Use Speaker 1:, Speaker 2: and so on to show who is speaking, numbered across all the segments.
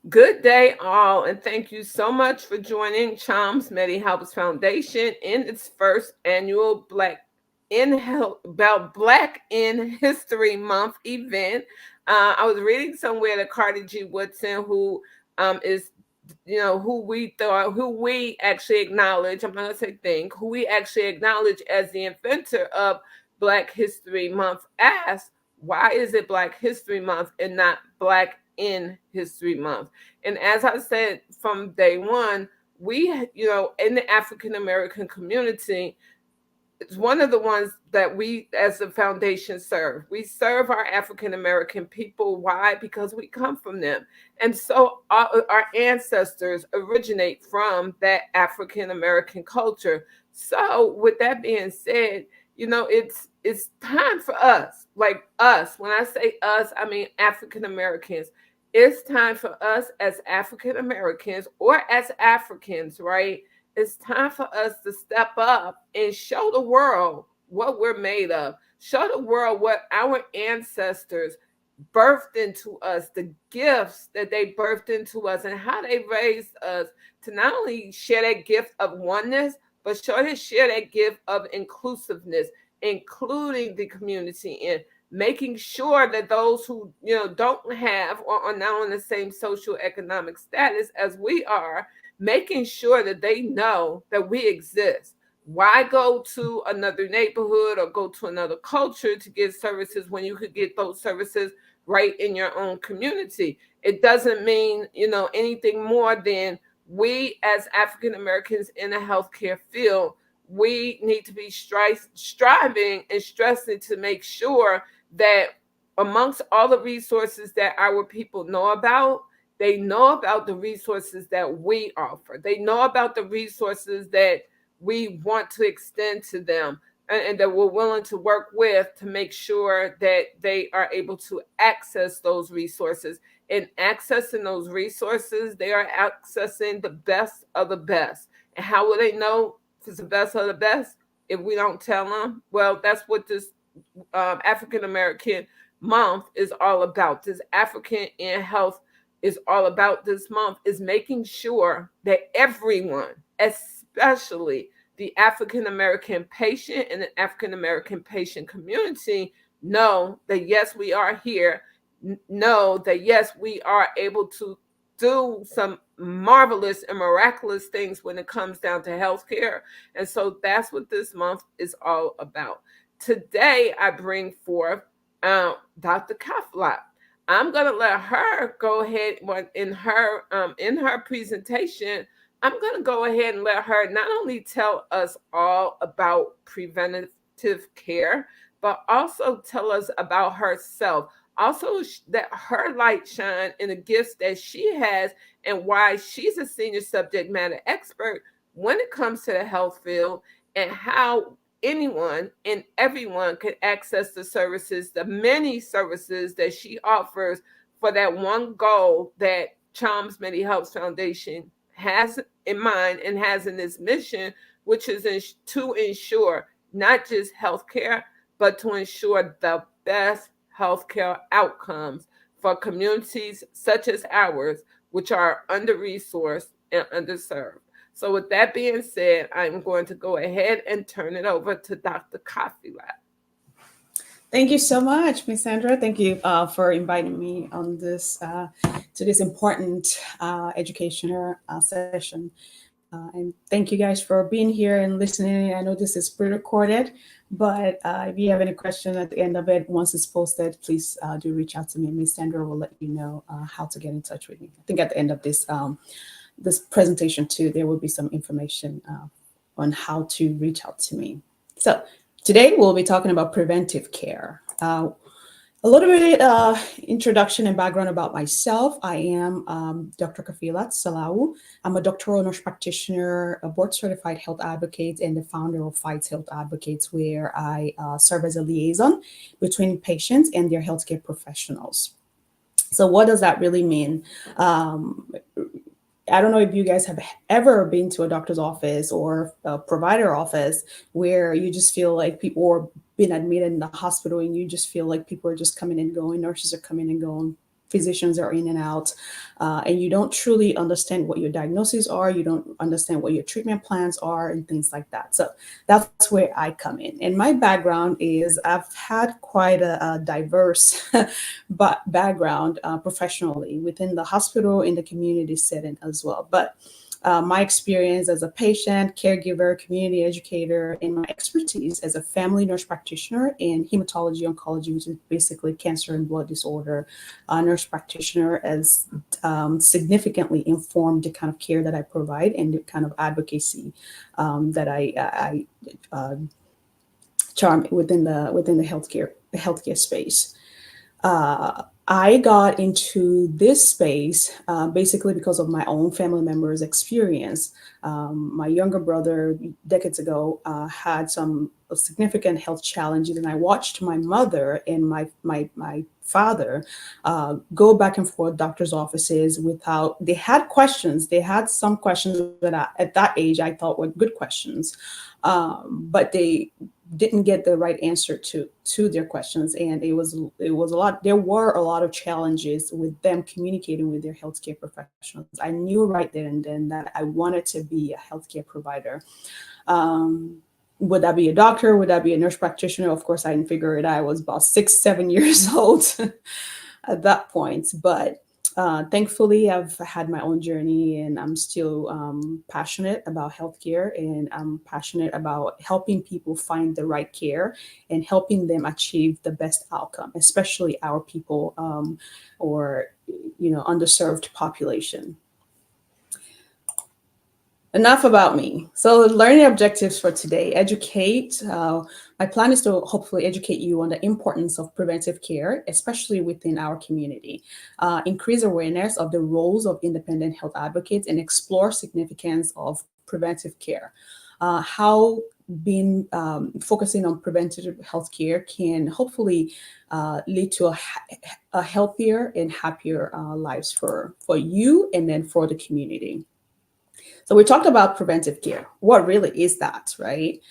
Speaker 1: Good day, all, and thank you so much for joining Chom's MEDI-HELPZ Foundation in its first annual Black in History Month event. I was reading somewhere that Carter G. Woodson, who is who we actually acknowledge. I'm not gonna say think, who we actually acknowledge as the inventor of Black History Month, asked, "Why is it Black History Month and not Black in History Month?" And as I said from day one, in the African American community, it's one of the ones that we as the foundation serve. We serve our African American people. Why? Because we come from them. And so our ancestors originate from that African American culture. So with that being said, it's time for us, like us. When I say us, I mean African Americans. It's time for us as African Americans or as Africans, right? It's time for us to step up and show the world what we're made of. Show the world what our ancestors birthed into us, the gifts that they birthed into us, and how they raised us to not only share that gift of oneness, but share that gift of inclusiveness, including the community and making sure that those who don't have or are not on the same social economic status as we are, making sure that they know that we exist. Why go to another neighborhood or go to another culture to get services when you could get those services right in your own community? It doesn't mean, anything more than we as African Americans in the healthcare field, we need to be striving and stressing to make sure that amongst all the resources that our people know about, they know about the resources that we offer. They know about the resources that we want to extend to them, and that we're willing to work with to make sure that they are able to access those resources. In accessing those resources, they are accessing the best of the best. And how will they know if it's the best of the best if we don't tell them? Well, that's what this African American month is all about. This African in Health is all about this month, is making sure that everyone, especially the African American patient and the African American patient community, know that yes, we are here. Know that yes, we are able to do some marvelous and miraculous things when it comes down to healthcare. And so that's what this month is all about. Today, I bring forth Dr. Kafla. I'm gonna let her go ahead in her presentation. I'm gonna go ahead and let her not only tell us all about preventative care, but also tell us about herself. Also, that her light shine in the gifts that she has and why she's a senior subject matter expert when it comes to the health field, and how anyone and everyone can access the services, the many services that she offers for that one goal that Chom's MEDI-HELPZ Foundation has in mind and has in its mission, which is to ensure not just healthcare, but to ensure the best healthcare outcomes for communities such as ours, which are under resourced and underserved. So, with that being said, I'm going to go ahead and turn it over to Dr. Kafila.
Speaker 2: Thank you so much, Miss Sandra. Thank you for inviting me on this to this important educational session. And thank you guys for being here and listening. I know this is pre-recorded, but if you have any question at the end of it, once it's posted, please do reach out to me. Miss Sandra will let you know how to get in touch with me. I think at the end of this presentation too, there will be some information on how to reach out to me. So today we'll be talking about preventive care. A little bit introduction and background about myself. I am Dr. Kafilat Salau. I'm a doctoral nurse practitioner, a board certified health advocate, and the founder of Fights Health Advocates, where I serve as a liaison between patients and their healthcare professionals. So what does that really mean? I don't know if you guys have ever been to a doctor's office or a provider office where you just feel like people are been admitted in the hospital and you just feel like people are just coming and going, nurses are coming and going. physicians are in and out, and you don't truly understand what your diagnoses are, you don't understand what your treatment plans are, and things like that. So that's where I come in. And my background is I've had quite a diverse background professionally within the hospital, in the community setting as well. But my experience as a patient, caregiver, community educator, and my expertise as a family nurse practitioner in hematology oncology, which is basically cancer and blood disorder nurse practitioner, has significantly informed the kind of care that I provide and the kind of advocacy that I charm within the healthcare space. I got into this space basically because of my own family members' experience. My younger brother, decades ago, had some significant health challenges, and I watched my mother and my father go back and forth doctors' offices without. They had questions. They had some questions that at that age I thought were good questions, but they didn't get the right answer to their questions, and it was a lot. There were a lot of challenges with them communicating with their healthcare professionals. I knew right there and then that I wanted to be a healthcare provider. Would that be a doctor? Would that be a nurse practitioner? Of course, I didn't figure it out. I was about 6, 7 years old at that point. But thankfully, I've had my own journey, and I'm still passionate about healthcare, and I'm passionate about helping people find the right care and helping them achieve the best outcome, especially our people or underserved population. Enough about me. So, learning objectives for today: educate. My plan is to hopefully educate you on the importance of preventive care, especially within our community. Increase awareness of the roles of independent health advocates, and explore significance of preventive care. How being focusing on preventative health care can hopefully lead to a healthier and happier lives for you and then for the community. So we talked about preventive care. What really is that, right?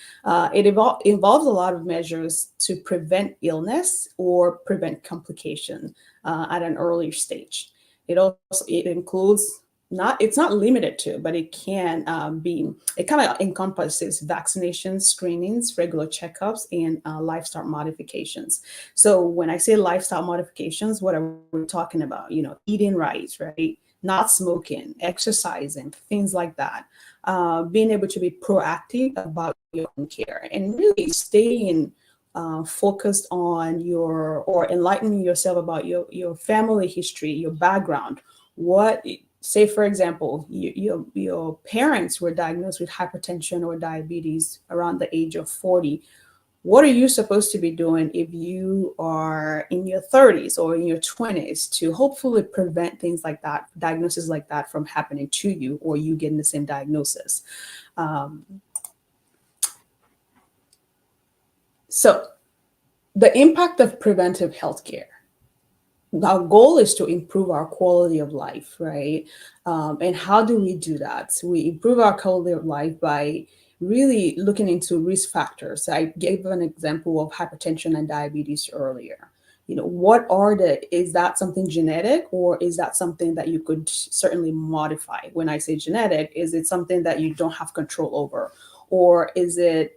Speaker 2: It involves a lot of measures to prevent illness or prevent complication at an earlier stage. It includes not it's not limited to, but it can be. It kind of encompasses vaccinations, screenings, regular checkups, and lifestyle modifications. So when I say lifestyle modifications, what are we talking about? Eating right, right? Not smoking, exercising, things like that. Being able to be proactive about your own care and really staying focused on or enlightening yourself about your family history, your background. What, say, for example, your parents were diagnosed with hypertension or diabetes around the age of 40. What are you supposed to be doing if you are in your 30s or in your 20s to hopefully prevent things like that, diagnoses like that from happening to you or you getting the same diagnosis? Um, so, the impact of preventive healthcare. Our goal is to improve our quality of life, right? And how do we do that? We improve our quality of life by really looking into risk factors. I gave an example of hypertension and diabetes earlier. Is that something genetic, or is that something that you could certainly modify? When I say genetic, is it something that you don't have control over? Or is the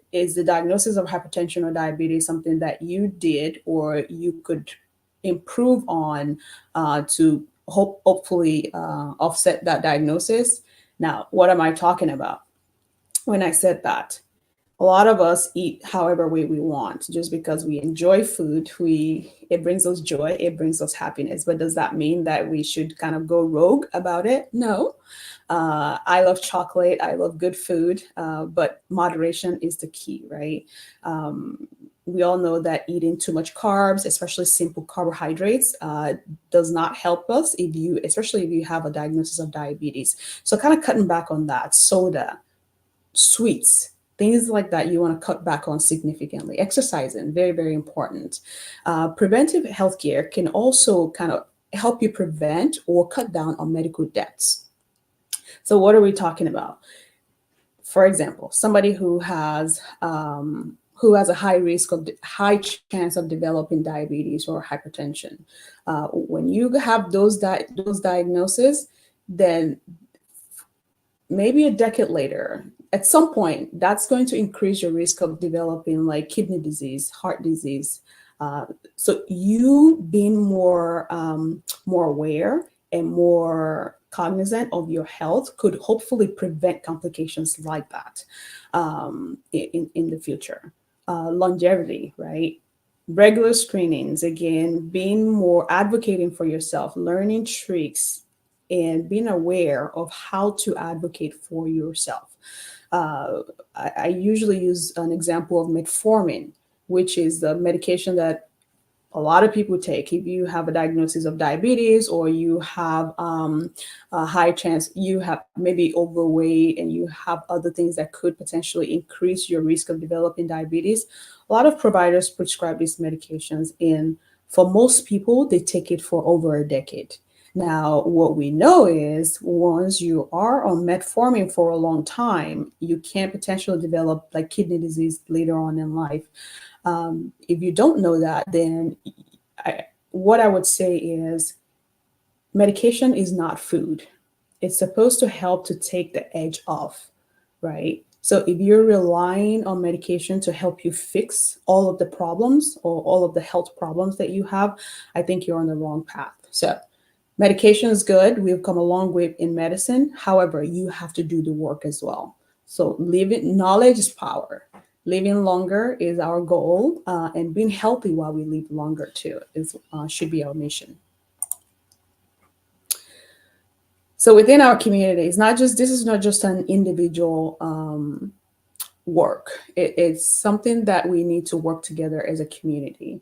Speaker 2: diagnosis of hypertension or diabetes something that you did or you could improve on to hopefully offset that diagnosis? Now, what am I talking about when I said that? A lot of us eat however way we want just because we enjoy food. It brings us joy, it brings us happiness. But does that mean that we should kind of go rogue about it? No. I love chocolate, I love good food, but moderation is the key, right? We all know that eating too much carbs, especially simple carbohydrates, does not help us especially if you have a diagnosis of diabetes. So kind of cutting back on that. Soda, sweets, things like that you want to cut back on significantly. Exercising, very, very important. Preventive healthcare can also kind of help you prevent or cut down on medical debts. So what are we talking about? For example, somebody who has a high chance of developing diabetes or hypertension. When you have those diagnoses, then maybe a decade later, at some point, that's going to increase your risk of developing like kidney disease, heart disease. Uh, so you being more aware and more cognizant of your health could hopefully prevent complications like that in the future. Longevity, right? Regular screenings, again, being more advocating for yourself, learning tricks, and being aware of how to advocate for yourself. I usually use an example of metformin, which is the medication that a lot of people take. If you have a diagnosis of diabetes, or you have a high chance, you have maybe overweight and you have other things that could potentially increase your risk of developing diabetes, a lot of providers prescribe these medications. And for most people, they take it for over a decade. Now, what we know is once you are on metformin for a long time, you can potentially develop like kidney disease later on in life. If you don't know that, then what I would say is medication is not food. It's supposed to help to take the edge off, right? So if you're relying on medication to help you fix all of the problems or all of the health problems that you have, I think you're on the wrong path. So medication is good. We've come a long way in medicine. However, you have to do the work as well. So living knowledge is power. Living longer is our goal, and being healthy while we live longer too is should be our mission. So within our community, it's not just this is not just an individual work. It's something that we need to work together as a community.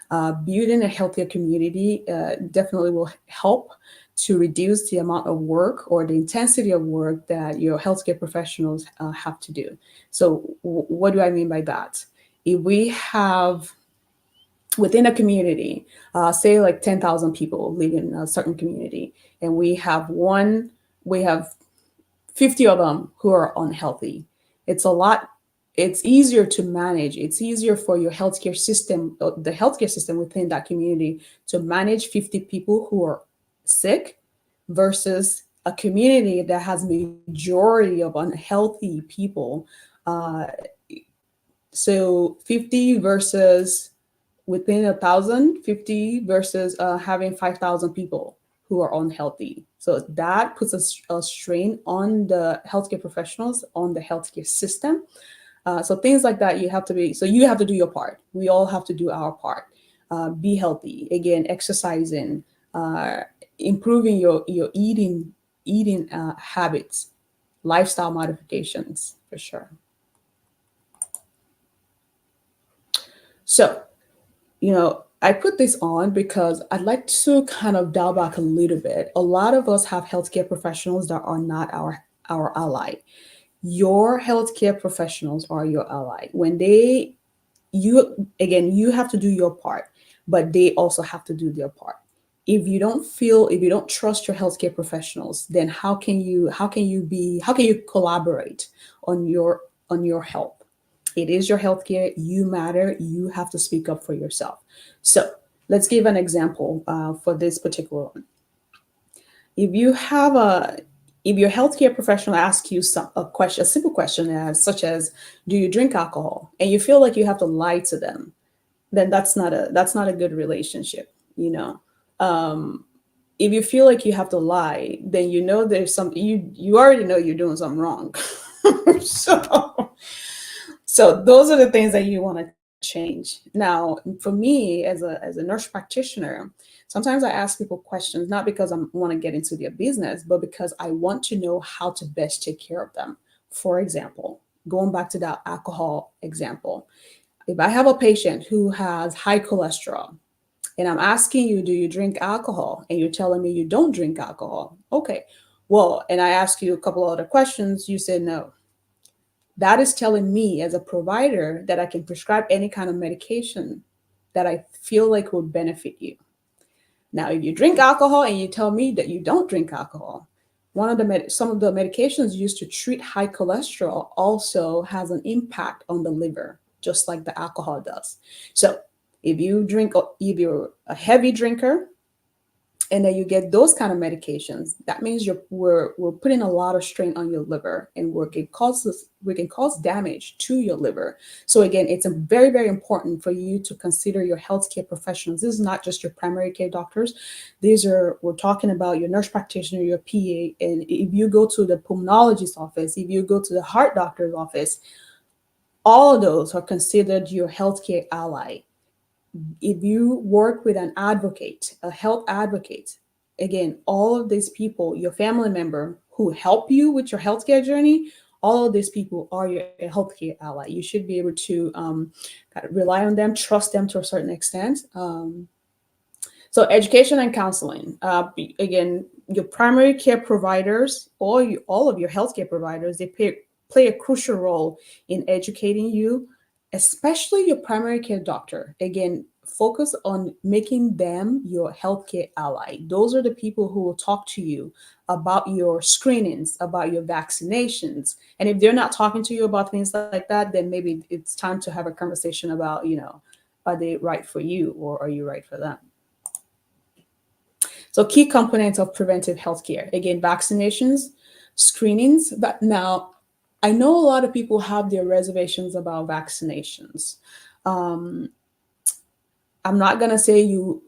Speaker 2: Building a healthier community definitely will help to reduce the amount of work or the intensity of work that your healthcare professionals have to do. So, what do I mean by that? If we have within a community, say like 10,000 people live in a certain community, and we have 50 of them who are unhealthy. It's a lot. It's easier to manage. It's easier for your healthcare system, the healthcare system within that community, to manage 50 people who are sick versus a community that has majority of unhealthy people. Uh, so 50 versus within 1,000, 50 versus having 5,000 people who are unhealthy. So that puts a strain on the healthcare professionals, on the healthcare system. So things like that, you have to do your part. We all have to do our part. Be healthy. Again, exercising, improving your eating habits, lifestyle modifications for sure. So, I put this on because I'd like to kind of dial back a little bit. A lot of us have healthcare professionals that are not our ally. Your healthcare professionals are your ally. When you have to do your part, but they also have to do their part. If you don't trust your healthcare professionals, then how can you collaborate on your health? It is your healthcare. You matter. You have to speak up for yourself. So let's give an example for this particular one. If you have a if your healthcare professional asks you a simple question such as, "Do you drink alcohol?" and you feel like you have to lie to them, then that's not a good relationship. Um, if you feel like you have to lie, then there's some you already know you're doing something wrong. so so those are the things that you want to change. Now, for me as a nurse practitioner, sometimes I ask people questions not because I want to get into their business, but because I want to know how to best take care of them. For example, going back to that alcohol example, if I have a patient who has high cholesterol and I'm asking you, do you drink alcohol? And you're telling me you don't drink alcohol. Okay. Well, and I ask you a couple of other questions, you said no. That is telling me as a provider that I can prescribe any kind of medication that I feel like will benefit you. Now, if you drink alcohol and you tell me that you don't drink alcohol, some of the medications used to treat high cholesterol also has an impact on the liver. just like the alcohol does. So if you're a heavy drinker, and then you get those kind of medications, that means we're putting a lot of strain on your liver, and we can cause damage to your liver. So again, it's a very, very important for you to consider your healthcare professionals. This is not just your primary care doctors. We're talking about your nurse practitioner, your PA, and if you go to the pulmonologist office, if you go to the heart doctor's office, all of those are considered your healthcare ally. If you work with an advocate, a health advocate, again, all of these people, your family member who help you with your healthcare journey, all of these people are your healthcare ally. You should be able to kind of rely on them, trust them to a certain extent. So education and counseling. Again, your primary care providers, all of your healthcare providers, play a crucial role in educating you, especially your primary care doctor. Again, focus on making them your healthcare ally. Those are the people who will talk to you about your screenings, about your vaccinations. And if they're not talking to you about things like that, then maybe it's time to have a conversation about, are they right for you or are you right for them? So key components of preventive healthcare, again, vaccinations, screenings. But now I know a lot of people have their reservations about vaccinations. Um, I'm not gonna say you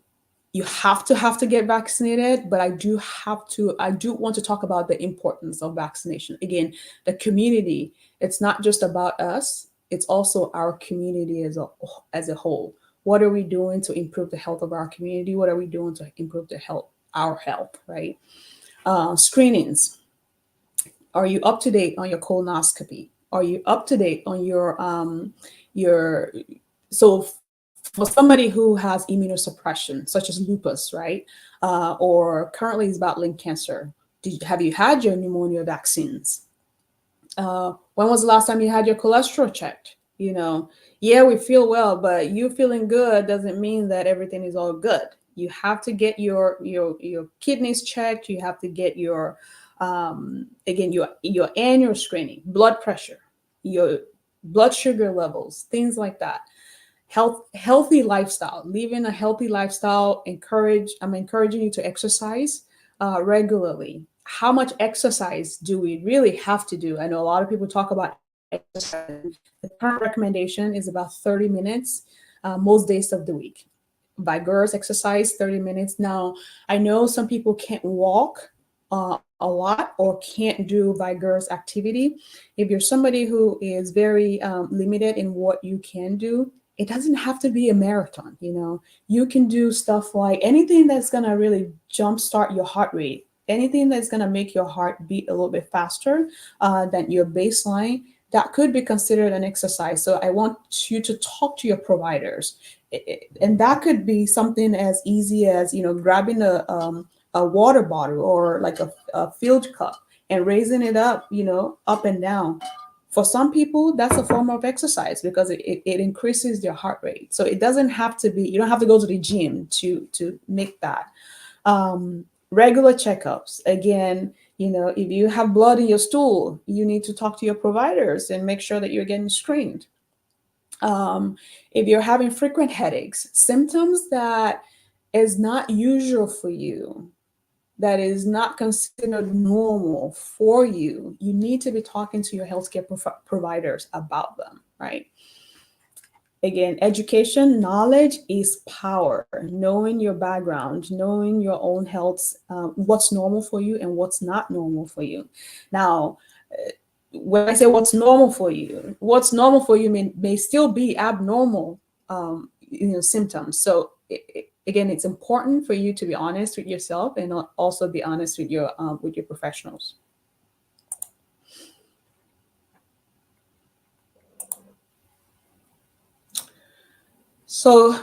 Speaker 2: have to get vaccinated, but I do want to talk about the importance of vaccination. Again, the community, it's not just about us, it's also our community as a whole. What are we doing to improve the health of our community? What are we doing to improve our health, right? Screenings. Are you up to date on your colonoscopy? Are you up to date on your so for somebody who has immunosuppression, such as lupus, right? Or currently is battling cancer, have you had your pneumonia vaccines? When was the last time you had your cholesterol checked? Yeah, we feel well, but you feeling good doesn't mean that everything is all good. You have to get your kidneys checked. You have to get your again your annual screening, blood pressure, your blood sugar levels, things like that. Healthy lifestyle, living a healthy lifestyle. I'm encouraging you to exercise regularly. How much exercise do we really have to do? I know a lot of people talk about exercise. The current recommendation is about 30 minutes most days of the week. Vigorous exercise, 30 minutes. Now, I know some people can't walk a lot or can't do vigorous activity. If you're somebody who is very limited in what you can do, it doesn't have to be a marathon. You can do stuff like anything that's going to really jumpstart your heart rate, anything that's going to make your heart beat a little bit faster than your baseline. That could be considered an exercise. So I want you to talk to your providers, and that could be something as easy as grabbing a water bottle or like a filled cup and raising it up, up and down. For some people, that's a form of exercise because it increases their heart rate. So it doesn't have to be, you don't have to go to the gym to make that. Regular checkups. Again, if you have blood in your stool, you need to talk to your providers and make sure that you're getting screened. If you're having frequent headaches, symptoms that is not usual for you, that is not considered normal for you, you need to be talking to your healthcare providers about them, right? Again, education, knowledge is power. Knowing your background, knowing your own health, what's normal for you and what's not normal for you. Now, when I say what's normal for you may still be abnormal, symptoms. So again, it's important for you to be honest with yourself and also be honest with your professionals. So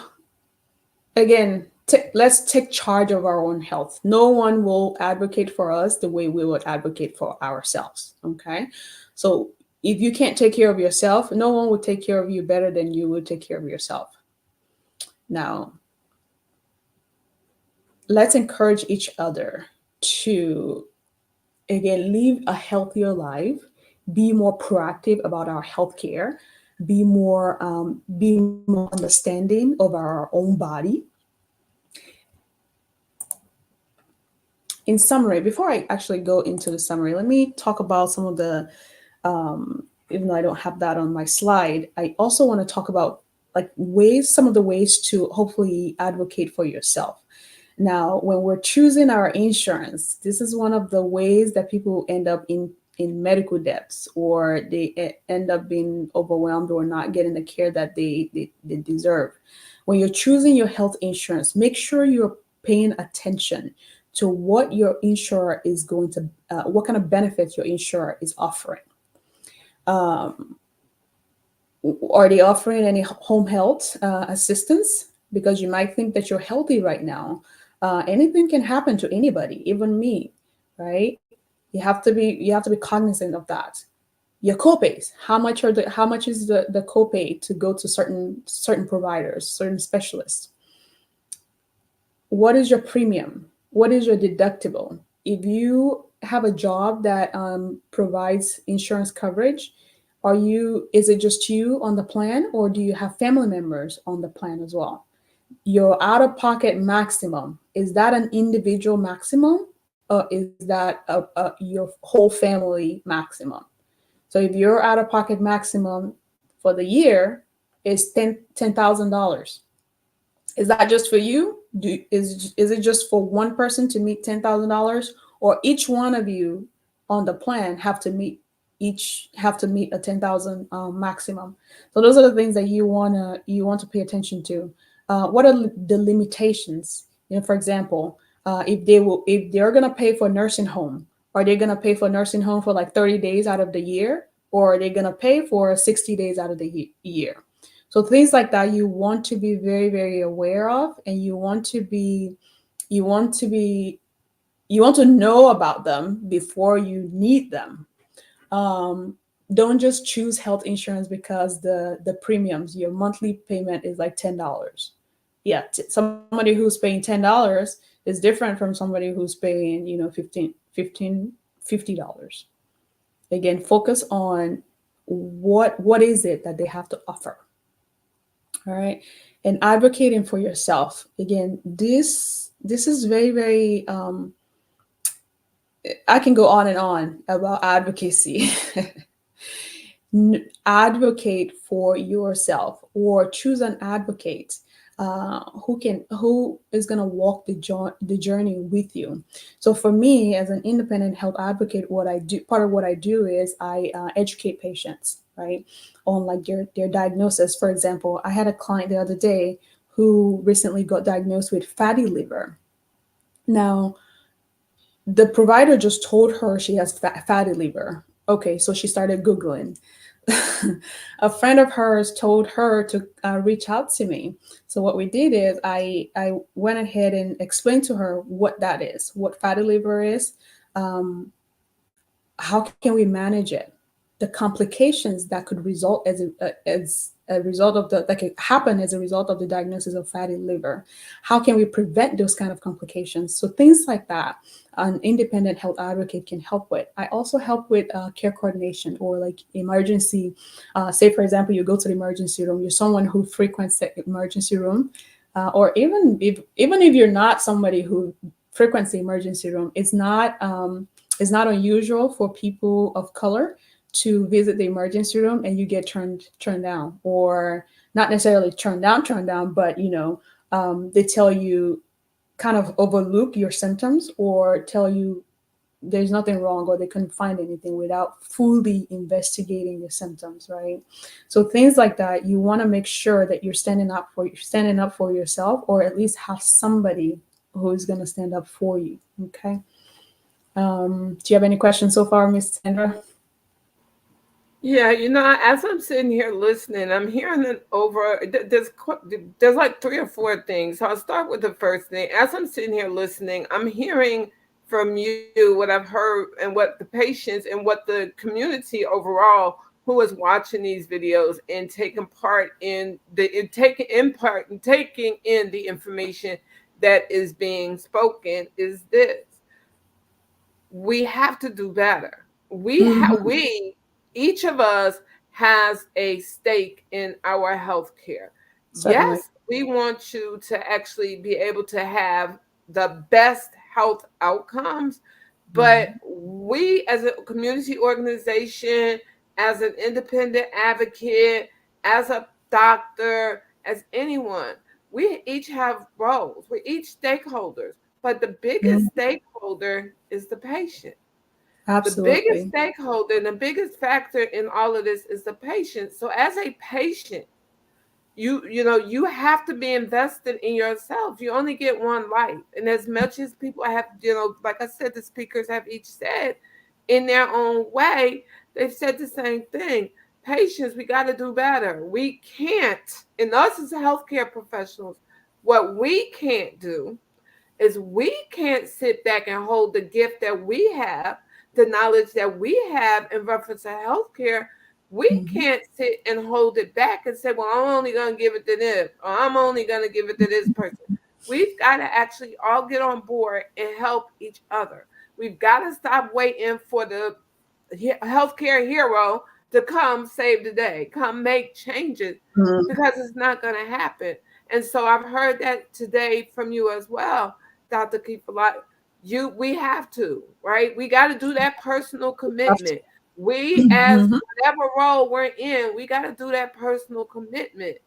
Speaker 2: again, let's take charge of our own health. No one will advocate for us the way we would advocate for ourselves. Okay, so if you can't take care of yourself, no one will take care of you better than you would take care of yourself. Now, let's encourage each other to, again, live a healthier life, be more proactive about our healthcare. be more understanding of our own body. In summary, before I actually go into the summary, let me talk about some of the, even though I don't have that on my slide, I also want to talk about like some of the ways to hopefully advocate for yourself. Now, when we're choosing our insurance, this is one of the ways that people end up in medical debts, or they end up being overwhelmed or not getting the care that they deserve. When you're choosing your health insurance, make sure you're paying attention to what your insurer is going to, what kind of benefits your insurer is offering. Um, are they offering any home health assistance? Because you might think that you're healthy right now. Anything can happen to anybody, even me, right? You have to be cognizant of that. Your copays, how much is the copay to go to certain providers, certain specialists? What is your premium? What is your deductible? If you have a job that provides insurance coverage, is it just you on the plan, or do you have family members on the plan as well? Your out of pocket maximum, is that an individual maximum, or is that your whole family maximum? So if your out of pocket maximum for the year is $10,000, is that just for you? Is it just for one person to meet $10,000, or each one of you on the plan have to meet a 10,000 maximum? So those are the things that you want to pay attention to. What are the limitations? For example, if they're gonna pay for nursing home, are they gonna pay for nursing home for like 30 days out of the year, or are they gonna pay for 60 days out of the year? So things like that you want to be very, very aware of, and you want to be you want to know about them before you need them. Um, don't just choose health insurance because the premiums, your monthly payment is like $10. Yeah, somebody who's paying $10 is different from somebody who's paying, 15 $50. Again, focus on what is it that they have to offer. All right. And advocating for yourself, again, this is very, very, I can go on and on about advocacy. Advocate for yourself, or choose an advocate who is going to walk the journey with you. So for me, as an independent health advocate, part of what I do is I educate patients, right, on like their diagnosis. For example, I had a client the other day who recently got diagnosed with fatty liver. Now, the provider just told her she has fatty liver. Okay, so she started Googling. A friend of hers told her to reach out to me. So what we did is I went ahead and explained to her what that is, what fatty liver is, um, how can we manage it, the complications that could result as a result of that could happen as a result of the diagnosis of fatty liver. How can we prevent those kind of complications? So things like that, an independent health advocate can help with. I also help with care coordination, or like emergency. Say, for example, you go to the emergency room. You're someone who frequents the emergency room, or even if you're not somebody who frequents the emergency room, it's not unusual for people of color to visit the emergency room and you get turned down, or not necessarily turned down, but they tell you, kind of overlook your symptoms, or tell you there's nothing wrong, or they couldn't find anything without fully investigating the symptoms, right? So things like that, you want to make sure that you're standing up for yourself, or at least have somebody who's going to stand up for you. Okay. Do you have any questions so far, Miss Sandra?
Speaker 1: Yeah, as I'm sitting here listening, I'm hearing it over. There's like three or four things. So I'll start with the first thing. As I'm sitting here listening, I'm hearing from you what I've heard, and what the patients and what the community overall who is watching these videos and taking in the information that is being spoken is this: we have to do better.
Speaker 2: Mm-hmm.
Speaker 1: We each of us has a stake in our healthcare.
Speaker 2: Certainly.
Speaker 1: Yes, we want you to actually be able to have the best health outcomes, but
Speaker 2: Mhm.
Speaker 1: we as a community organization, as an independent advocate, as a doctor, as anyone, we each have roles. We're each stakeholders, but the biggest
Speaker 2: Mhm.
Speaker 1: stakeholder is the patient. The biggest
Speaker 2: Absolutely.
Speaker 1: stakeholder and the biggest factor in all of this is the patient. So as a patient, you have to be invested in yourself. You only get one life. And as much as people have, like I said, the speakers have each said in their own way, they've said the same thing. Patients, we got to do better. We can't, and us as healthcare professionals, what we can't do is we can't sit back and hold the gift that we have, the knowledge that we have in reference to healthcare. We
Speaker 2: Mhm.
Speaker 1: can't sit and hold it back and say, well, I'm only going to give it to this, or I'm only going to give it to this person. We've got to actually all get on board and help each other. We've got to stop waiting for the healthcare hero to come save the day, come make changes,
Speaker 2: Mhm.
Speaker 1: because it's not going to happen. And so I've heard that today from you as well, Dr. Keefe. We have to, right? We got to do that personal
Speaker 2: Have to.
Speaker 1: commitment. We, as
Speaker 2: Mhm.
Speaker 1: whatever role we're in, we got to do that personal commitment.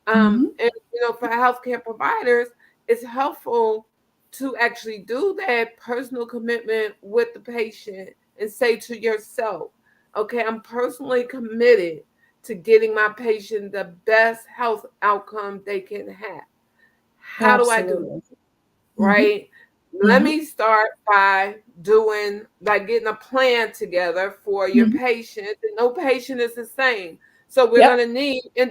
Speaker 2: Mhm.
Speaker 1: And for healthcare providers, it's helpful to actually do that personal commitment with the patient and say to yourself, okay, I'm personally committed to getting my patient the best health outcome they can have. How do I do
Speaker 2: Absolutely. Mhm.
Speaker 1: right? Let
Speaker 2: Mhm.
Speaker 1: me start by doing, by getting a plan together for your
Speaker 2: Mhm.
Speaker 1: patient. And no patient is the same. So we're
Speaker 2: Yep.
Speaker 1: going to need we're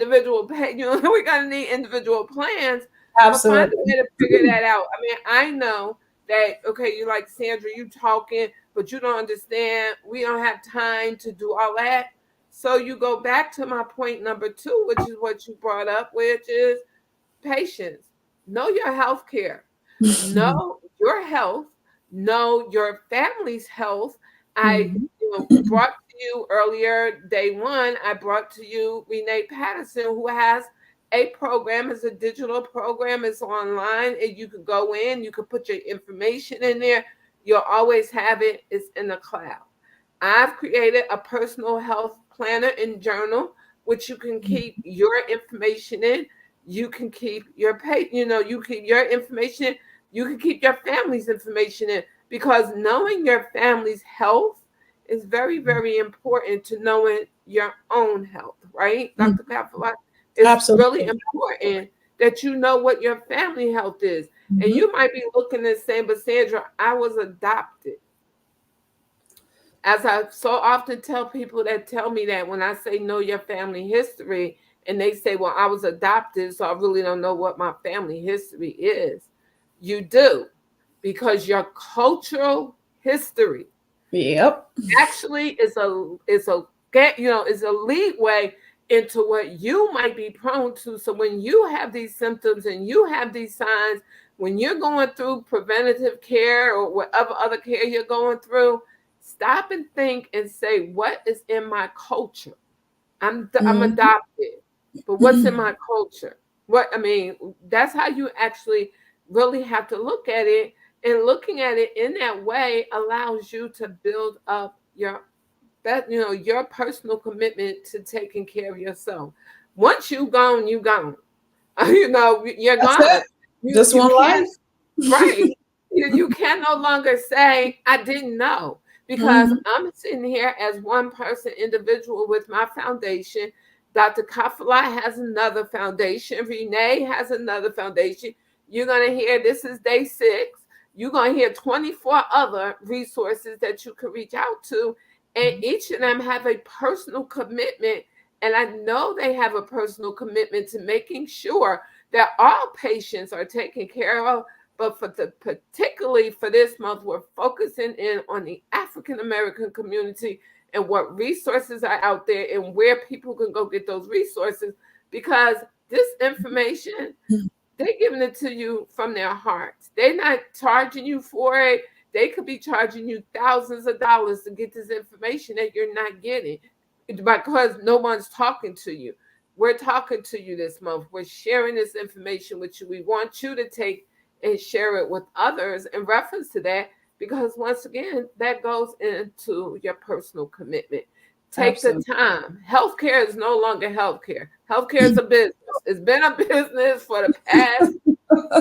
Speaker 1: going to need individual plans, but find a
Speaker 2: Absolutely.
Speaker 1: way to figure that out. I mean, I know that, okay, you like Sandra, you talking, but you don't understand. We don't have time to do all that. So you go back to my point number two, which is what you brought up, which is patience. Know your health care. Know your health. Know your family's health. I
Speaker 2: Mhm.
Speaker 1: brought to you earlier, day one, I brought to you Renee Patterson, who has a program. It's a digital program. It's online, and you could go in, you could put your information in there. You'll always have it. It's in the cloud. I've created a personal health planner and journal, which you can keep your information in. You can keep your pay, you keep your information. You can keep your family's information in, because knowing your family's health is very, very important to knowing your own health, right,
Speaker 2: Mhm.
Speaker 1: Dr. Kaplan? It's really
Speaker 2: Absolutely.
Speaker 1: important that you know what your family health is. And
Speaker 2: Mhm.
Speaker 1: you might be looking and saying, but Sandra, I was adopted. As I so often tell people that tell me that, when I say know your family history, and they say, well, I was adopted, so I really don't know what my family history is. You do, because your cultural history
Speaker 2: Yep.
Speaker 1: actually is a leadway into what you might be prone to. So when you have these symptoms and you have these signs, when you're going through preventative care or whatever other care you're going through, stop and think and say, what is in my culture? I'm
Speaker 2: Mhm.
Speaker 1: adopted, but what's in my culture? What I mean, that's how you actually really have to look at it. And looking at it in that way allows you to build up your personal commitment to taking care of yourself. Once you gone, you gone. You're
Speaker 2: That's it.
Speaker 1: gone. You
Speaker 2: Just
Speaker 1: you
Speaker 2: one
Speaker 1: can't.
Speaker 2: life.
Speaker 1: Right. You can no longer say, I didn't know, because
Speaker 2: Mhm.
Speaker 1: I'm sitting here as one person individual with my foundation. Dr. Kafala has another foundation. Renee has another foundation. You're going to hear, this is day 6. You're going to hear 24 other resources that you can reach out to. And each of them have a personal commitment. And I know they have a personal commitment to making sure that all patients are taken care of. But particularly for this month, we're focusing in on the African American community and what resources are out there and where people can go get those resources, because this information, they're giving it to you from their hearts. They're not charging you for it. They could be charging you thousands of dollars to get this information that you're not getting. because no one's talking to you. We're talking to you this month. We're sharing this information with you. We want you to take and share it with others in reference to that, because once again, that goes into your personal commitment. Take the
Speaker 2: Absolutely.
Speaker 1: time. Healthcare is no longer healthcare. Healthcare is a business. It's been a business for the past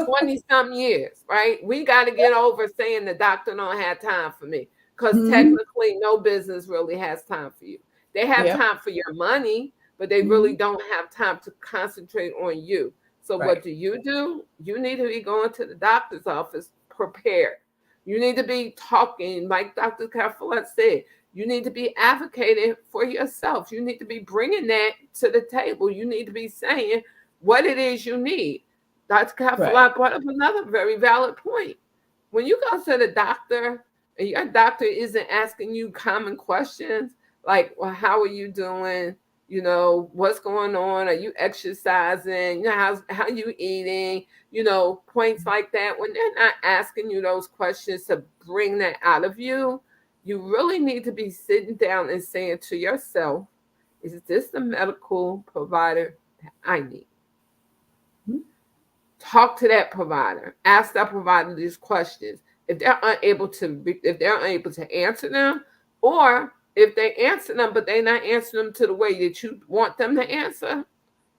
Speaker 1: 20 some years, right? We got to get over saying the doctor don't have time for me, because
Speaker 2: Mhm.
Speaker 1: technically no business really has time for you. They have
Speaker 2: Yep.
Speaker 1: time for your money, but they really
Speaker 2: Mhm.
Speaker 1: don't have time to concentrate on you. So what
Speaker 2: Right.
Speaker 1: do? You need to be going to the doctor's office prepared. You need to be talking, like Dr. Cafelet said, you need to be advocating for yourself. You need to be bringing that to the table. You need to be saying what it is you need. Dr.
Speaker 2: Right.
Speaker 1: Kafalat brought up another very valid point. When you go to the doctor and your doctor isn't asking you common questions like, well, how are you doing? What's going on? Are you exercising? How you eating? Points like that. When they're not asking you those questions to bring that out of you, you really need to be sitting down and saying to yourself, is this the medical provider that I need?
Speaker 2: Mhm.
Speaker 1: Talk to that provider. Ask that provider these questions. If they're unable to answer them, or if they answer them but they're not answering them to the way that you want them to answer,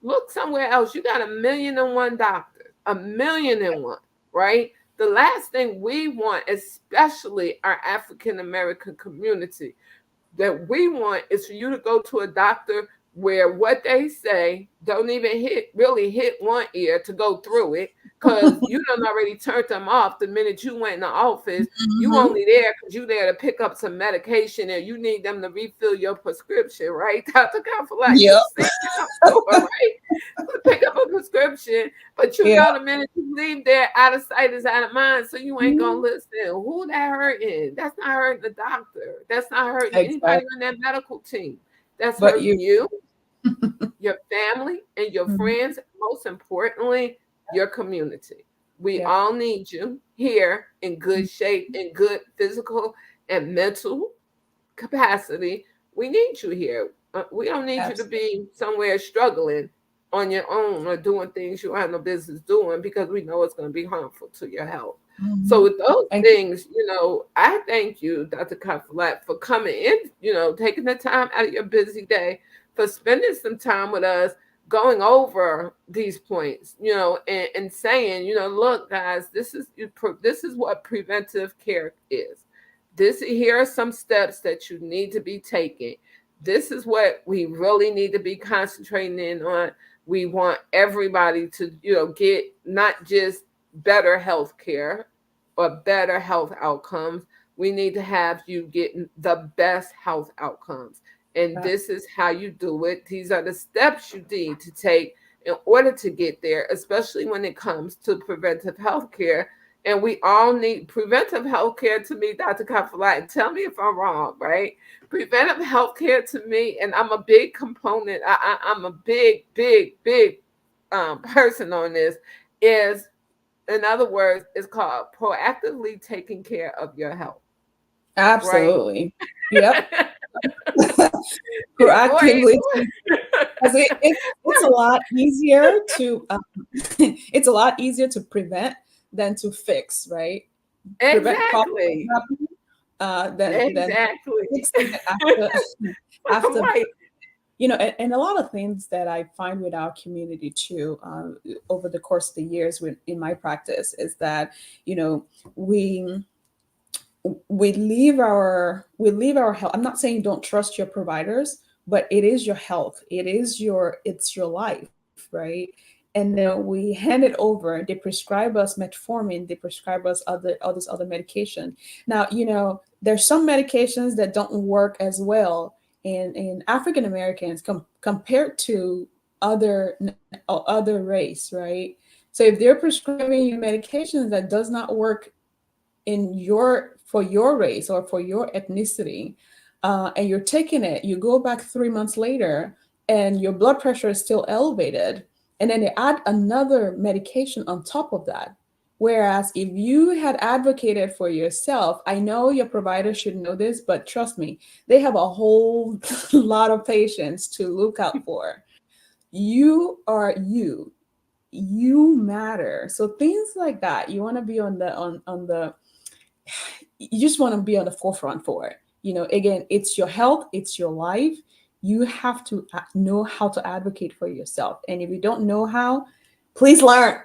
Speaker 1: look somewhere else. You got 1,000,001 doctors, 1,000,001, right? The last thing we want, especially our African American community, that we want is for you to go to a doctor where what they say don't even hit one ear to go through it, because you done already turned them off the minute you went in the office. You
Speaker 2: Mhm.
Speaker 1: only there because you there to pick up some medication and you need them to refill your prescription, right? Dr. Kafalat, you
Speaker 2: Yep.
Speaker 1: see it, I'm sure, right? To pick up a prescription, but you
Speaker 2: Yeah.
Speaker 1: know the minute you leave there, out of sight is out of mind. So you ain't gonna
Speaker 2: Mhm.
Speaker 1: listen. Who that hurting? That's not hurting the doctor. That's not hurting anybody
Speaker 2: Exactly.
Speaker 1: on that medical team. That's
Speaker 2: But
Speaker 1: hurting
Speaker 2: you.
Speaker 1: you, your family, and your
Speaker 2: Mhm.
Speaker 1: friends. Most importantly, your community. We
Speaker 2: Yep.
Speaker 1: all need you here in good shape, in good physical and mental capacity. We need you here. We don't need you to
Speaker 2: Absolutely.
Speaker 1: be somewhere struggling on your own or doing things you have no business doing, because we know it's going to be harmful to your health. So
Speaker 2: Mhm.
Speaker 1: with those
Speaker 2: Thank you.
Speaker 1: things, I thank you, Dr. Kafalat, for coming in, taking the time out of your busy day, for spending some time with us, going over these points, and saying, look, guys, this is what preventive care is. Here are some steps that you need to be taking. This is what we really need to be concentrating in on. We want everybody to, get not just better health care or better health outcomes. We need to have you getting the best health outcomes. And
Speaker 2: That.
Speaker 1: this is how you do it. These are the steps you need to take in order to get there, especially when it comes to preventive health care. And we all need preventive health care. To me, Dr. Kafalat, and tell me if I'm wrong, right? Preventive health care to me, and I'm a big component, I'm a big, big, big person on this, is, in other words, it's called proactively taking care of your health, right?
Speaker 2: Absolutely. Yep.
Speaker 1: Boy,
Speaker 2: Proactively, because it's a lot easier to it's a lot easier to prevent than to fix, right? Prevent problems
Speaker 1: exactly,
Speaker 2: from happening, than
Speaker 1: exactly.
Speaker 2: fixing it after
Speaker 1: I'm
Speaker 2: after.
Speaker 1: like,
Speaker 2: And a lot of things that I find with our community too, over the course of the years in my practice, is that you know we we leave our health. I'm not saying don't trust your providers, but it is your health. It's your life, right? And then we hand it over. They prescribe us metformin. They prescribe us all this other medication. Now, there's some medications that don't work as well in African Americans compared to other race, right? So if they're prescribing you medications that does not work for your race or for your ethnicity, and you're taking it, you go back 3 months later, and your blood pressure is still elevated, and then they add another medication on top of that. Whereas if you had advocated for yourself, I know your provider should know this, but trust me, they have a whole lot of patients to look out for. You are you. You matter. So things like that, you want to be on the you just want to be on the forefront for it. Again, it's your health, it's your life. You have to know how to advocate for yourself. And if you don't know how, please learn.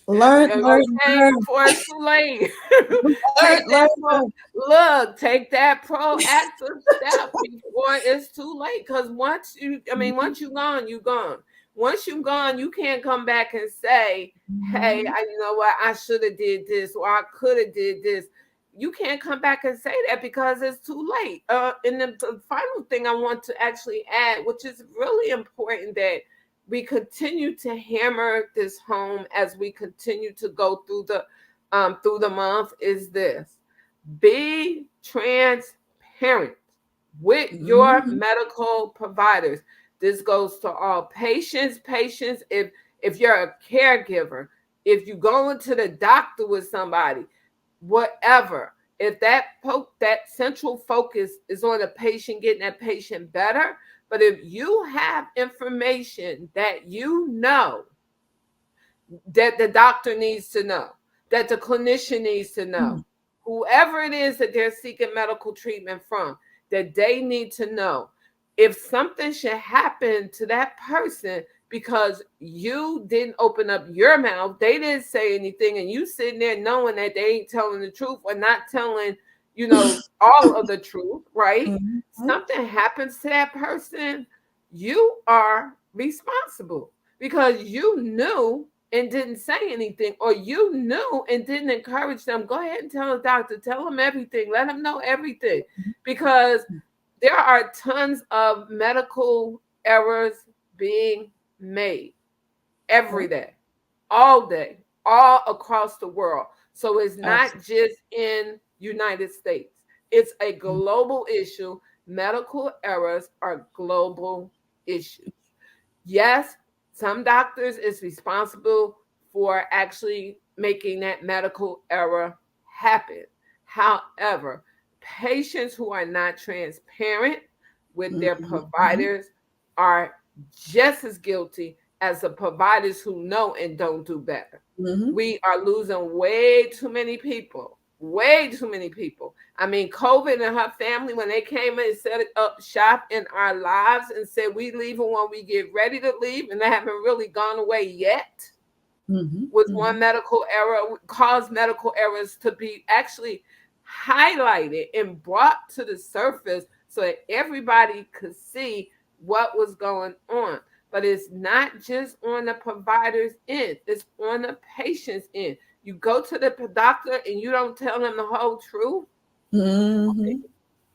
Speaker 2: Learn, learn,
Speaker 1: Okay,
Speaker 2: learn,
Speaker 1: before it's too late.
Speaker 2: learn,
Speaker 1: Take
Speaker 2: learn,
Speaker 1: that
Speaker 2: learn.
Speaker 1: take that proactive step before it's too late. Because once you gone, you gone. Once you gone, you can't come back and say, "Hey,
Speaker 2: Mhm.
Speaker 1: you know what? I should have did this, or I could have did this." You can't come back and say that because it's too late. And the final thing I want to actually add, which is really important, that we continue to hammer this home as we continue to go through the month, is this: be transparent with your
Speaker 2: Mhm.
Speaker 1: medical providers. This goes to all patients. If you're a caregiver, if you go into the doctor with somebody, whatever, if that central focus is on the patient, getting that patient better. But if you have information that you know that the doctor needs to know, that the clinician needs to know,
Speaker 2: Mhm.
Speaker 1: whoever it is that they're seeking medical treatment from, that they need to know. If something should happen to that person because you didn't open up your mouth, they didn't say anything, and you sitting there knowing that they ain't telling the truth or not telling, all of the truth, right?
Speaker 2: Mhm.
Speaker 1: Something happens to that person, you are responsible because you knew and didn't say anything, or you knew and didn't encourage them. Go ahead and tell the doctor, tell them everything, let them know everything, because there are tons of medical errors being made every
Speaker 2: Right.
Speaker 1: day, all day, all across the world. So it's not
Speaker 2: Absolutely.
Speaker 1: just in United States, it's a global issue. Medical errors are global issues. Yes, some doctors is responsible for actually making that medical error happen. However, patients who are not transparent with their
Speaker 2: Mhm.
Speaker 1: providers are just as guilty as the providers who know and don't do better.
Speaker 2: Mhm.
Speaker 1: We are losing way too many people. Way too many people. I mean, COVID and her family, when they came in and set up shop in our lives and said we leaving when we get ready to leave, and they haven't really gone away yet,
Speaker 2: Mhm.
Speaker 1: was one
Speaker 2: Mhm.
Speaker 1: medical error, caused medical errors to be actually highlighted and brought to the surface so that everybody could see what was going on. But it's not just on the provider's end, it's on the patient's end. You go to the doctor and you don't tell them the whole truth,
Speaker 2: Mhm.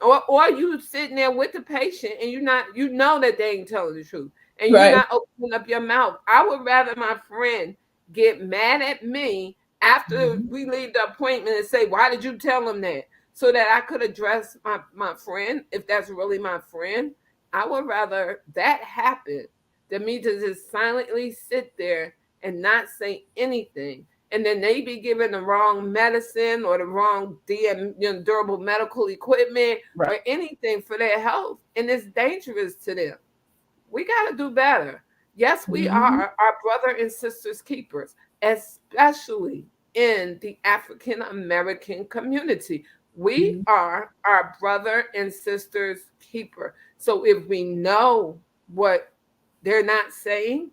Speaker 1: or you sitting there with the patient and you know that they ain't telling the truth, and you're
Speaker 2: Right.
Speaker 1: not opening up your mouth. I would rather my friend get mad at me after
Speaker 2: Mhm.
Speaker 1: we leave the appointment and say, why did you tell them that, so that I could address my friend, if that's really my friend. I would rather that happen than me to just silently sit there and not say anything, and then they be given the wrong medicine or the wrong durable medical equipment
Speaker 2: Right.
Speaker 1: or anything for their health, and it's dangerous to them. We got to do better. Yes, we are
Speaker 2: Mhm.
Speaker 1: our brother and sisters keepers, especially in the African American community. We
Speaker 2: Mhm.
Speaker 1: are our brother and sisters keeper. So if we know what they're not saying,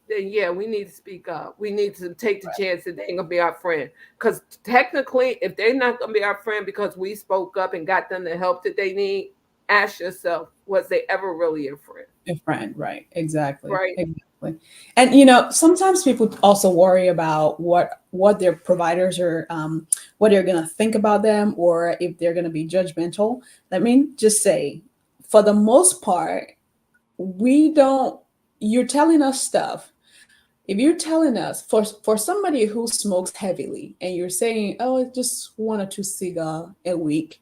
Speaker 1: then yeah, we need to speak up. We need to take the chance that they ain't gonna be our friend. Because technically, if they're not gonna be our friend because we spoke up and got them the help that they need, ask yourself, was they ever really a friend?
Speaker 2: A friend, right? Exactly,
Speaker 1: Right?
Speaker 2: exactly. And sometimes people also worry about what their providers are, what they're gonna think about them, or if they're gonna be judgmental. Let me just say, for the most part, we don't. You're telling us stuff. If you're telling us, for somebody who smokes heavily, and you're saying, "Oh, it's just 1 or 2 cigar a week,"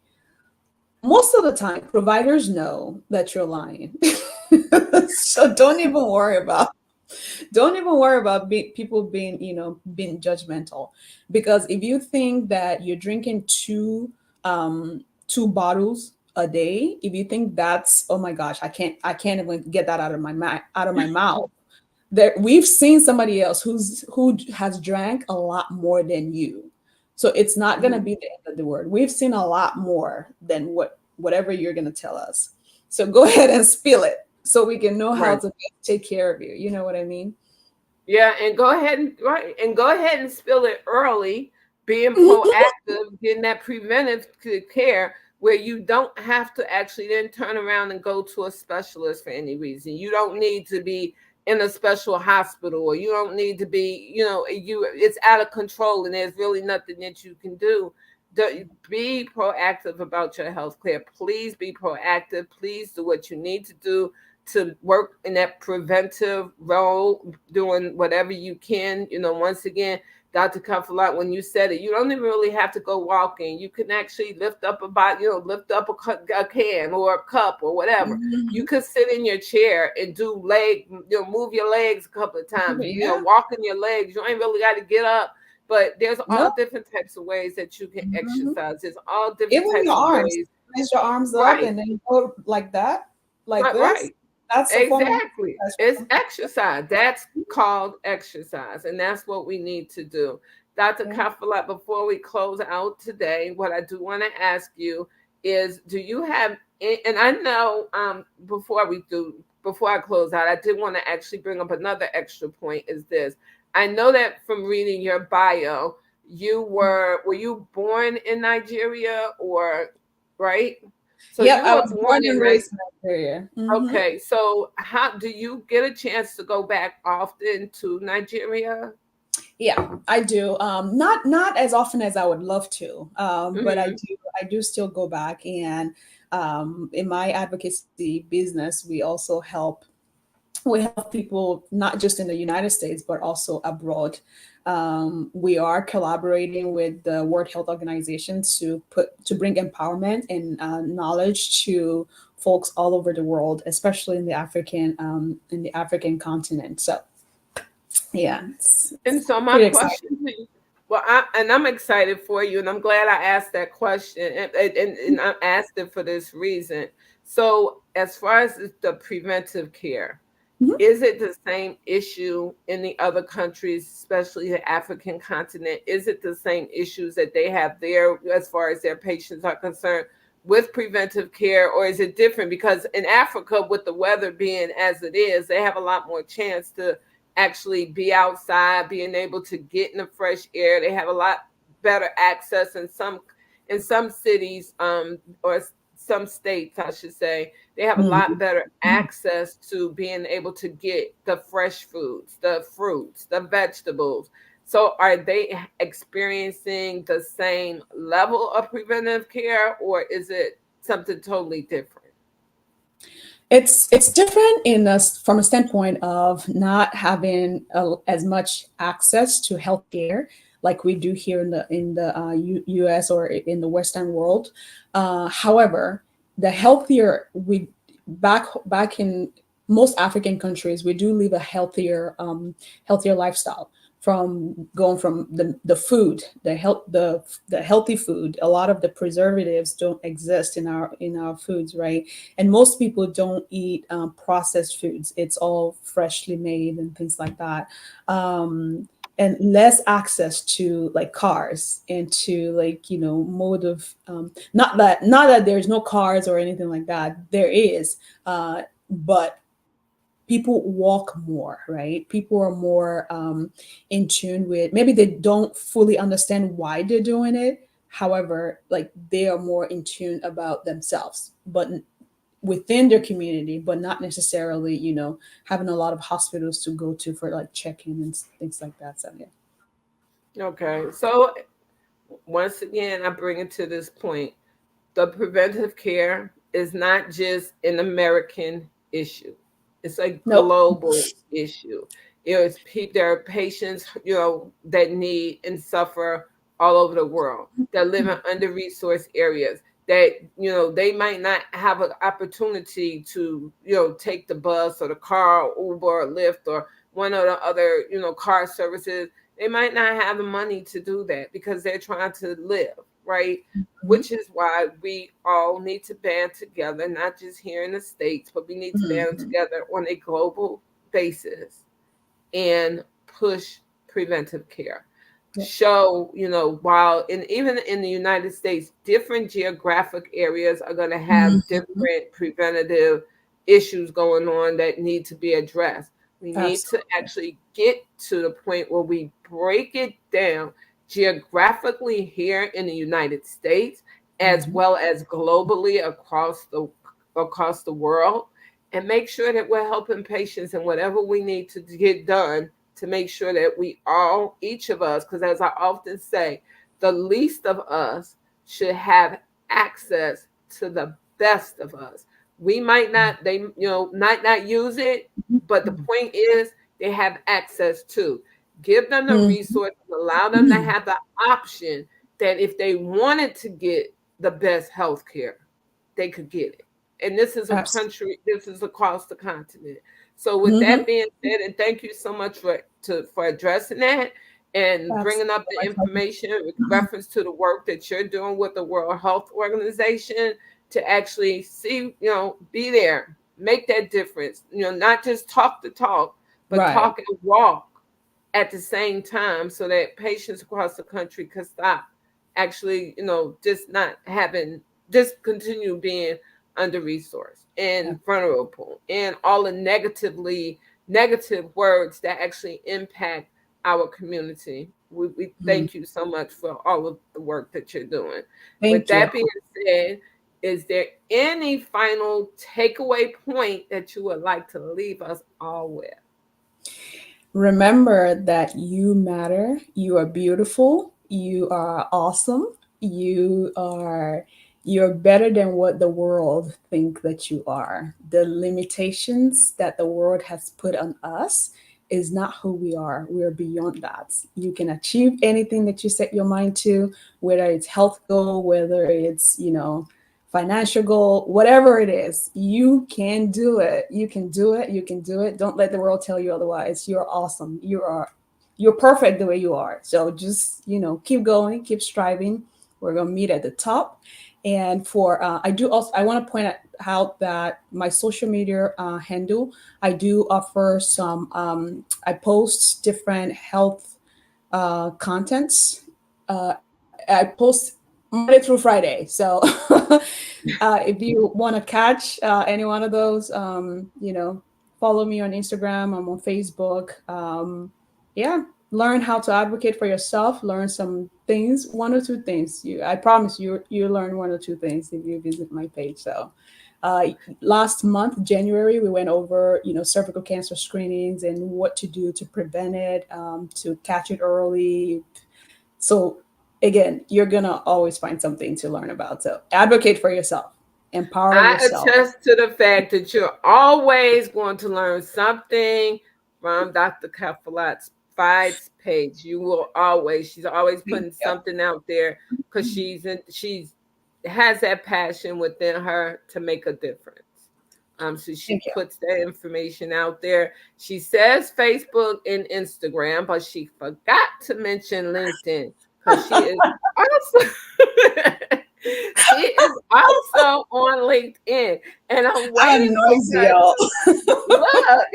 Speaker 2: most of the time, providers know that you're lying. So don't even worry about. Don't even worry about people being, being judgmental, because if you think that you're drinking two bottles a day, if you think that's, oh my gosh, I can't even get that out of my mouth. There, we've seen somebody else who has drank a lot more than you, so it's not going to
Speaker 1: Mhm.
Speaker 2: be the end of the world. We've seen a lot more than whatever you're going to tell us. So go ahead and spill it so we can know how
Speaker 1: Right.
Speaker 2: to take care of you. You know what I mean?
Speaker 1: Yeah, and go ahead and right, and go ahead and spill it early, being proactive, getting that preventive care where you don't have to actually then turn around and go to a specialist for any reason. You don't need to be in a special hospital, or you don't need to be, it's out of control and there's really nothing that you can do. Be proactive about your health care. Please be proactive. Please do what you need to do to work in that preventive role, doing whatever you can. Once again, Dr. Comfort, when you said it, you don't even really have to go walking. You can actually lift up lift up a can or a cup or whatever. You
Speaker 2: Mhm.
Speaker 1: could sit in your chair and do move your legs a couple of times.
Speaker 2: Yeah.
Speaker 1: Walking your legs. You ain't really got to get up. But there's
Speaker 2: No.
Speaker 1: all different types of ways that you can
Speaker 2: Mhm.
Speaker 1: exercise. There's all different
Speaker 2: Even
Speaker 1: types
Speaker 2: your
Speaker 1: of
Speaker 2: arms.
Speaker 1: ways.
Speaker 2: Raise your arms up
Speaker 1: Right,
Speaker 2: and then go like that, like
Speaker 1: right,
Speaker 2: this.
Speaker 1: right.
Speaker 2: That's a form of
Speaker 1: Exactly.
Speaker 2: exercise for
Speaker 1: It's
Speaker 2: some people.
Speaker 1: exercise. That's called exercise. And that's what we need to do. Dr.
Speaker 2: Yeah.
Speaker 1: Kafalat, before we close out today, what I do want to ask you is, do you have, and I know before I close out, I did want to actually bring up another extra point is this. I know that from reading your bio, were you born in Nigeria or, right? So
Speaker 2: Yep,
Speaker 1: you
Speaker 2: I
Speaker 1: were
Speaker 2: was born
Speaker 1: born in
Speaker 2: and
Speaker 1: Nigeria.
Speaker 2: raised in Nigeria.
Speaker 1: Okay, so how do you get a chance to go back often to Nigeria?
Speaker 2: Yeah, I do. Not as often as I would love to, but I
Speaker 1: Hmm.
Speaker 2: do. I do still go back, and in my advocacy business, we help people not just in the United States but also abroad. We are collaborating with the World Health Organization to bring empowerment and knowledge to folks all over the world, especially in the African continent. So yeah, it's
Speaker 1: And so my
Speaker 2: pretty exciting.
Speaker 1: question to you, well, I'm excited for you, and I'm glad I asked that question, and I asked it for this reason. So, as far as the preventive care,
Speaker 2: Mhm.
Speaker 1: is it the same issue in the other countries, especially the African continent? Is it the same issues that they have there as far as their patients are concerned with preventive care, or is it different? Because in Africa, with the weather being as it is, they have a lot more chance to actually be outside, being able to get in the fresh air. They have a lot better access in some cities, or some states, I should say. They have a lot
Speaker 2: Mhm.
Speaker 1: better access to being able to get the fresh foods, the fruits, the vegetables. So are they experiencing the same level of preventive care, or is it something totally different?
Speaker 2: It's different from a standpoint of not having as much access to healthcare like we do here in the U.S. or in the Western world. However, the healthier we back in most African countries, we do live a healthier lifestyle, from going from the food, the healthy food. A lot of the preservatives don't exist in our foods, right? And most people don't eat processed foods. It's all freshly made and things like that. um, and less access to like cars and to like mode of not that there's no cars or anything like that. There is, but people walk more, right? People are more in tune with, maybe they don't fully understand why they're doing it. However, like they are more in tune about themselves, but within their community, but not necessarily, having a lot of hospitals to go to for like check-in and things like that. So yeah.
Speaker 1: Okay. So once again, I bring it to this point. The preventive care is not just an American issue. It's a
Speaker 2: Nope.
Speaker 1: global issue. There are patients, that need and suffer all over the world, that live in under-resourced areas, that, they might not have an opportunity to, take the bus or the car or Uber or Lyft or one or the other, car services, they might not have the money to do that because they're trying to live, right?
Speaker 2: Mhm.
Speaker 1: Which is why we all need to band together, not just here in the States, but we need to band
Speaker 2: Mhm.
Speaker 1: together on a global basis and push preventive care.
Speaker 2: Yeah.
Speaker 1: Show, while even in the United States, different geographic areas are going to have
Speaker 2: Mhm.
Speaker 1: different preventative issues going on that need to be addressed. We need to
Speaker 2: Absolutely.
Speaker 1: actually get to the point where we break it down geographically here in the United States as
Speaker 2: Mhm.
Speaker 1: well as globally across the world, and make sure that we're helping patients in whatever we need to get done to make sure that we all, each of us, because as I often say, the least of us should have access to the best of us. We might not, they, might not use it, but the
Speaker 2: Mhm.
Speaker 1: point is they have access to. Give them the
Speaker 2: Mhm.
Speaker 1: resources, allow them to have the option that if they wanted to get the best health care, they could get it. And this is a
Speaker 2: Absolutely.
Speaker 1: country, this is across the continent. So with that
Speaker 2: Mhm.
Speaker 1: being said, and thank you so much for addressing that and bringing up
Speaker 2: Absolutely.
Speaker 1: the
Speaker 2: My pleasure.
Speaker 1: information with reference to the work that you're doing with the World Health Organization to actually see, be there, make that difference. Not just talk the talk, but
Speaker 2: Right.
Speaker 1: talk and walk at the same time so that patients across the country can stop actually, just not having, just continue being under resourced
Speaker 2: Yeah.
Speaker 1: and vulnerable and all the negative words that actually impact our community. We
Speaker 2: Mhm.
Speaker 1: thank you so much for all of the work that you're doing. With
Speaker 2: Thank you.
Speaker 1: that being said, is there any final takeaway point that you would like to leave us all with?
Speaker 2: Remember that you matter. You are beautiful. You are awesome. You are you're better than what the world think that you are. The limitations that the world has put on us is not who we are. We're beyond that. You can achieve anything that you set your mind to, whether it's health goal, whether it's, financial goal, whatever it is, you can do it. You can do it. You can do it. Don't let the world tell you otherwise. You're awesome. You're perfect the way you are. So just, keep going, keep striving. We're gonna meet at the top. And for I want to point out that my social media handle, I do offer some. I post different health contents. I post Monday through Friday. So if you want to catch any one of those, follow me on Instagram. I'm on Facebook. Yeah, learn how to advocate for yourself. Learn some things, one or two things. I promise you learn one or two things if you visit my page. So. Uh, Last month, January, we went over, cervical cancer screenings and what to do to prevent it, to catch it early. So again, you're gonna always find something to learn about. So advocate for yourself, empower
Speaker 1: I
Speaker 2: yourself.
Speaker 1: attest to the fact that you're always going to learn something from Dr. Kafalat's Fides page. You will always, she's always
Speaker 2: Thank
Speaker 1: putting
Speaker 2: you.
Speaker 1: something out there because she's has that passion within her to make a difference. So she
Speaker 2: Thank you.
Speaker 1: puts that information out there. She says Facebook and Instagram, but she forgot to mention LinkedIn because she is also she is also on LinkedIn, and I'm
Speaker 2: I'm
Speaker 1: waiting for
Speaker 2: noisy,
Speaker 1: her
Speaker 2: y'all.
Speaker 1: to look.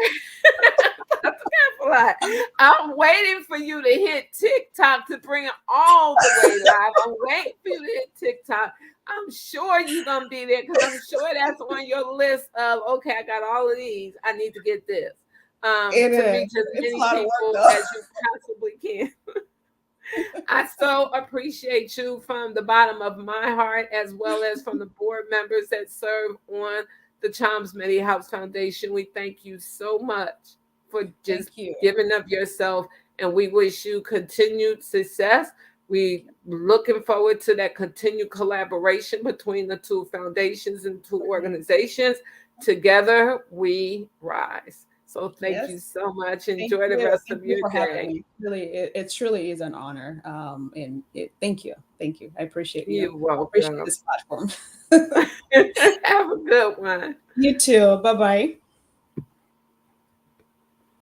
Speaker 1: That's a lot. I'm waiting for you to hit TikTok to bring it all the way live. I'm waiting for you to hit TikTok. I'm sure you're gonna be there because I'm sure that's on your list of okay, I got all of these. I need to get this.
Speaker 2: It
Speaker 1: To
Speaker 2: is.
Speaker 1: reach as
Speaker 2: It's a
Speaker 1: many
Speaker 2: lot of work
Speaker 1: people
Speaker 2: though.
Speaker 1: as you possibly can. I so appreciate you from the bottom of my heart, as well as from the board members that serve on the Charms MEDI-HELPZ Foundation. We thank you so much for just
Speaker 2: Thank you.
Speaker 1: giving of yourself, and we wish you continued success. We looking forward to that continued collaboration between the two foundations and two organizations. Together we rise. So thank you
Speaker 2: Yes.
Speaker 1: so much.
Speaker 2: Thank
Speaker 1: Enjoy the
Speaker 2: you.
Speaker 1: rest
Speaker 2: Thank
Speaker 1: of
Speaker 2: you
Speaker 1: your
Speaker 2: for having
Speaker 1: day.
Speaker 2: me. Really, it truly is an honor. Thank you. Thank you. I appreciate you.
Speaker 1: You're
Speaker 2: I appreciate
Speaker 1: welcome.
Speaker 2: this platform.
Speaker 1: Have a good one.
Speaker 2: You too. Bye bye.